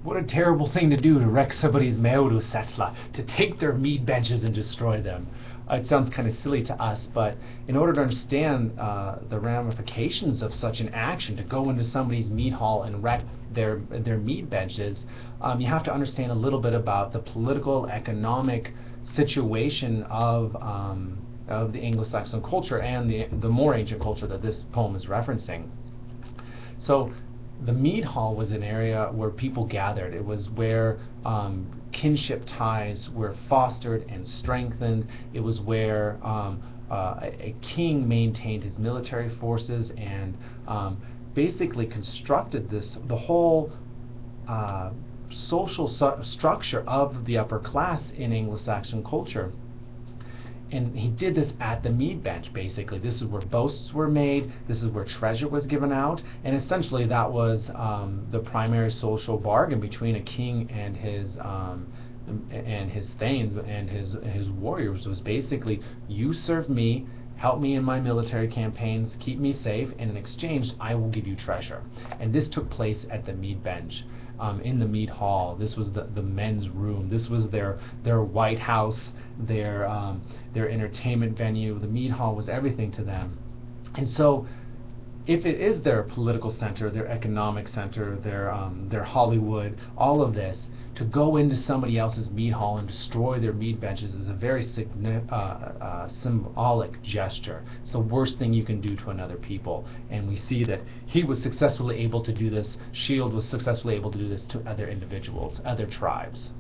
what a terrible thing to do, to wreck somebody's meorusetla, to take their mead benches and destroy them. It sounds kind of silly to us, but in order to understand the ramifications of such an action, to go into somebody's mead hall and wreck their mead benches, you have to understand a little bit about the political, economic situation of the Anglo-Saxon culture and the more ancient culture that this poem is referencing. So the mead hall was an area where people gathered. It was where kinship ties were fostered and strengthened. It was where a king maintained his military forces and basically constructed the whole social structure of the upper class in Anglo-Saxon culture. And he did this at the mead bench, basically. This is where boasts were made, this is where treasure was given out, and essentially that was the primary social bargain between a king and his thanes and his warriors. Was basically, you serve me, help me in my military campaigns, keep me safe, and in exchange I will give you treasure. And this took place at the mead bench. In the mead hall. This was the men's room. This was their White House, their entertainment venue. The mead hall was everything to them. And so, if it is their political center, their economic center, their Hollywood, all of this, to go into somebody else's mead hall and destroy their mead benches is a very symbolic gesture. It's the worst thing you can do to another people. And we see that he was successfully able to do this, Shield was successfully able to do this to other individuals, other tribes.